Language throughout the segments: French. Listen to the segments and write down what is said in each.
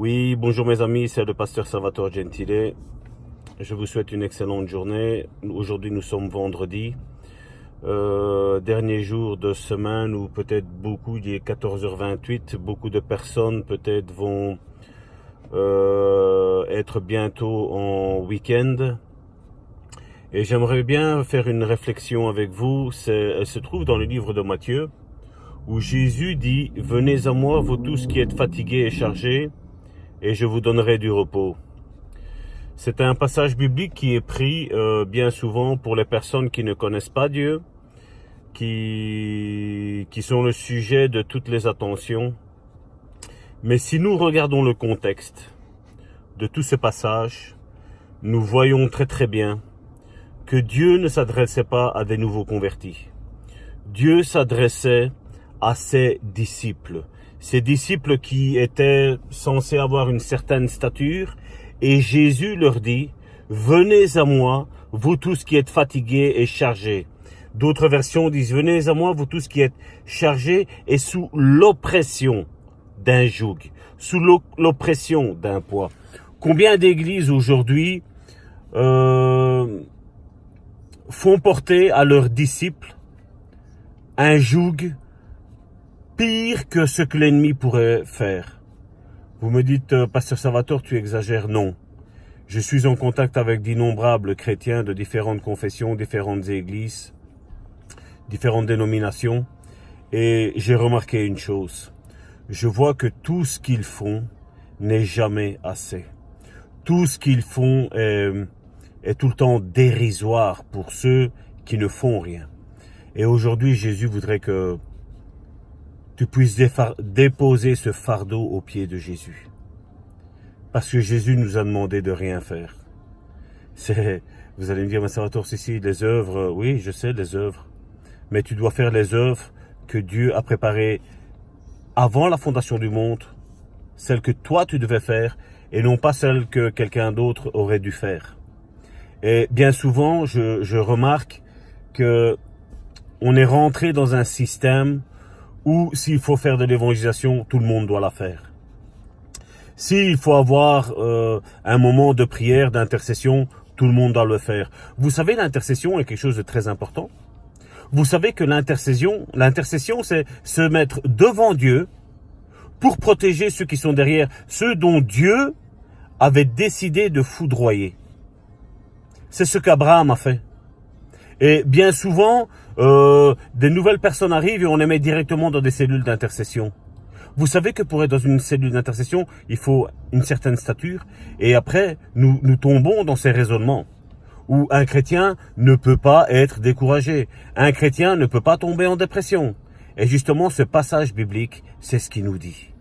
Oui, bonjour mes amis, c'est le pasteur Salvatore Gentile. Je vous souhaite une excellente journée. Aujourd'hui nous sommes vendredi, dernier jour de semaine où peut-être il est 14h28, beaucoup de personnes peut-être vont être bientôt en week-end. Et j'aimerais bien faire une réflexion avec vous. Elle se trouve dans le livre de Matthieu, où Jésus dit « Venez à moi, vous tous qui êtes fatigués et chargés, et je vous donnerai du repos ». C'est un passage biblique qui est pris bien souvent pour les personnes qui ne connaissent pas Dieu, qui sont le sujet de toutes les attentions. Mais si nous regardons le contexte de tout ce passage, nous voyons très bien que Dieu ne s'adressait pas à des nouveaux convertis. Dieu s'adressait à ses disciples qui étaient censés avoir une certaine stature, et Jésus leur dit « Venez à moi, vous tous qui êtes fatigués et chargés ». D'autres versions disent « Venez à moi, vous tous qui êtes chargés et sous l'oppression d'un joug, sous l'oppression d'un poids ». Combien d'églises aujourd'hui font porter à leurs disciples un joug pire que ce que l'ennemi pourrait faire? Vous me dites, Pasteur Salvatore, tu exagères. Non. Je suis en contact avec d'innombrables chrétiens de différentes confessions, différentes églises, différentes dénominations, et j'ai remarqué une chose. Je vois que tout ce qu'ils font n'est jamais assez. Tout ce qu'ils font est tout le temps dérisoire pour ceux qui ne font rien. Et aujourd'hui, Jésus voudrait que tu puisses déposer ce fardeau aux pieds de Jésus. Parce que Jésus nous a demandé de rien faire. Vous allez me dire, mais Salvatore, si, les œuvres, oui, je sais, les œuvres. Mais tu dois faire les œuvres que Dieu a préparées avant la fondation du monde, celles que toi tu devais faire, et non pas celles que quelqu'un d'autre aurait dû faire. Et bien souvent, je remarque que on est rentré dans un système où s'il faut faire de l'évangélisation, tout le monde doit la faire. S'il faut avoir un moment de prière, d'intercession, tout le monde doit le faire. Vous savez, l'intercession est quelque chose de très important. Vous savez que l'intercession, c'est se mettre devant Dieu pour protéger ceux qui sont derrière, ceux dont Dieu avait décidé de foudroyer. C'est ce qu'Abraham a fait. Et bien souvent, des nouvelles personnes arrivent et on les met directement dans des cellules d'intercession. Vous savez que pour être dans une cellule d'intercession, il faut une certaine stature. Et après, nous tombons dans ces raisonnements où un chrétien ne peut pas être découragé. Un chrétien ne peut pas tomber en dépression. Et justement, ce passage biblique, c'est ce qu'il nous dit.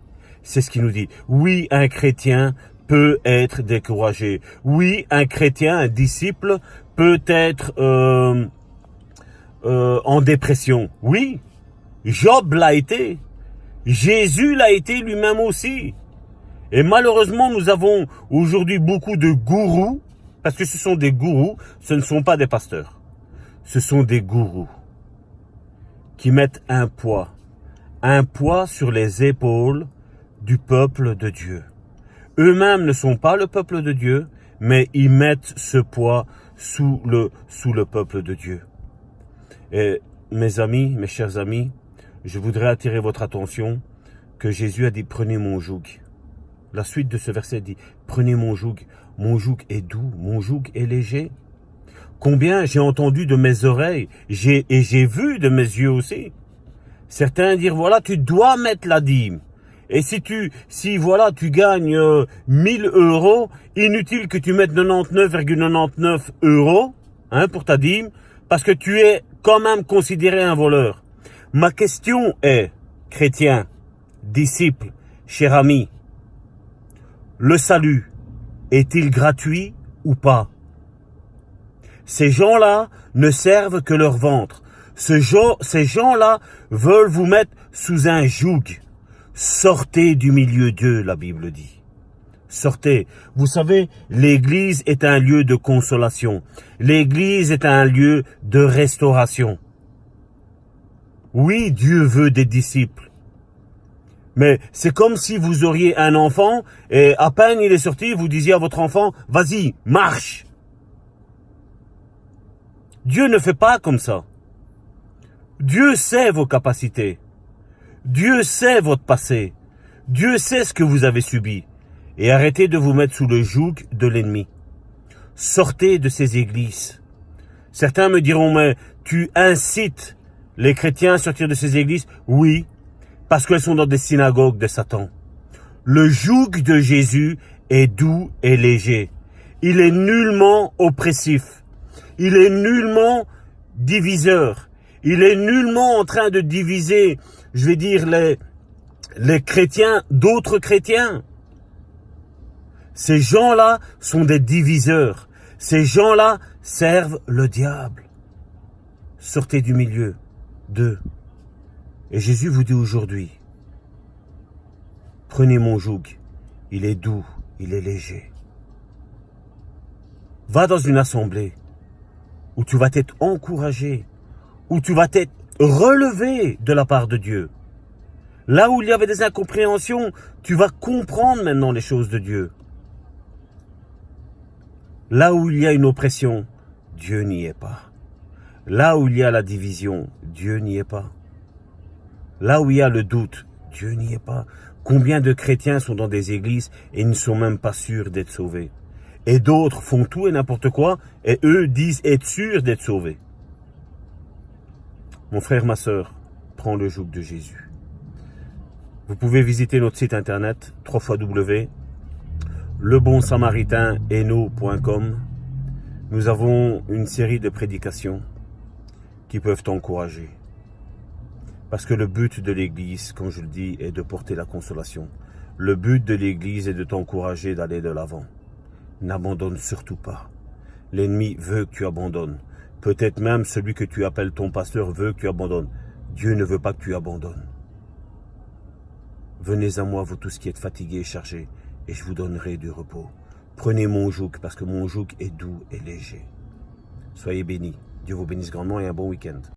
C'est ce qu'il nous dit. Oui, un chrétien peut être découragé. Oui, un chrétien, un disciple, peut être en dépression. Oui, Job l'a été. Jésus l'a été lui-même aussi. Et malheureusement, nous avons aujourd'hui beaucoup de gourous, parce que ce sont des gourous, ce ne sont pas des pasteurs. Ce sont des gourous qui mettent un poids sur les épaules du peuple de Dieu. Eux-mêmes ne sont pas le peuple de Dieu, mais ils mettent ce poids sous le peuple de Dieu. Et mes amis, mes chers amis, je voudrais attirer votre attention que Jésus a dit « Prenez mon joug ». La suite de ce verset dit « Prenez mon joug est doux, mon joug est léger ». Combien j'ai entendu de mes oreilles, et j'ai vu de mes yeux aussi. Certains dire « Voilà, tu dois mettre la dîme ». Et si tu gagnes 1000 euros, inutile que tu mettes 99,99 euros pour ta dîme, parce que tu es quand même considéré un voleur. Ma question est, chrétien, disciple, cher ami, le salut est-il gratuit ou pas? Ces gens-là ne servent que leur ventre. Ces gens-là veulent vous mettre sous un joug. Sortez du milieu d'eux, la Bible dit. Sortez. Vous savez, l'église est un lieu de consolation. L'église est un lieu de restauration. Oui, Dieu veut des disciples. Mais c'est comme si vous auriez un enfant et à peine il est sorti, vous disiez à votre enfant, vas-y, marche. Dieu ne fait pas comme ça. Dieu sait vos capacités. Dieu sait votre passé. Dieu sait ce que vous avez subi. Et arrêtez de vous mettre sous le joug de l'ennemi. Sortez de ces églises. Certains me diront, mais tu incites les chrétiens à sortir de ces églises? Oui, parce qu'elles sont dans des synagogues de Satan. Le joug de Jésus est doux et léger. Il est nullement oppressif. Il est nullement diviseur. Il est nullement en train de diviser, je vais dire, les chrétiens d'autres chrétiens. Ces gens-là sont des diviseurs. Ces gens-là servent le diable. Sortez du milieu d'eux. Et Jésus vous dit aujourd'hui, prenez mon joug, il est doux, il est léger. Va dans une assemblée où tu vas être encouragé, où tu vas être relevé de la part de Dieu. Là où il y avait des incompréhensions, tu vas comprendre maintenant les choses de Dieu. Là où il y a une oppression, Dieu n'y est pas. Là où il y a la division, Dieu n'y est pas. Là où il y a le doute, Dieu n'y est pas. Combien de chrétiens sont dans des églises et ne sont même pas sûrs d'être sauvés? Et d'autres font tout et n'importe quoi et eux disent être sûrs d'être sauvés. Mon frère, ma sœur, prends le joug de Jésus. Vous pouvez visiter notre site internet www.lebonsamaritaineno.com. Nous avons une série de prédications qui peuvent t'encourager. Parce que le but de l'Église, comme je le dis, est de porter la consolation. Le but de l'Église est de t'encourager d'aller de l'avant. N'abandonne surtout pas. L'ennemi veut que tu abandonnes. Peut-être même celui que tu appelles ton pasteur veut que tu abandonnes. Dieu ne veut pas que tu abandonnes. Venez à moi, vous tous qui êtes fatigués et chargés, et je vous donnerai du repos. Prenez mon joug, parce que mon joug est doux et léger. Soyez bénis. Dieu vous bénisse grandement et un bon week-end.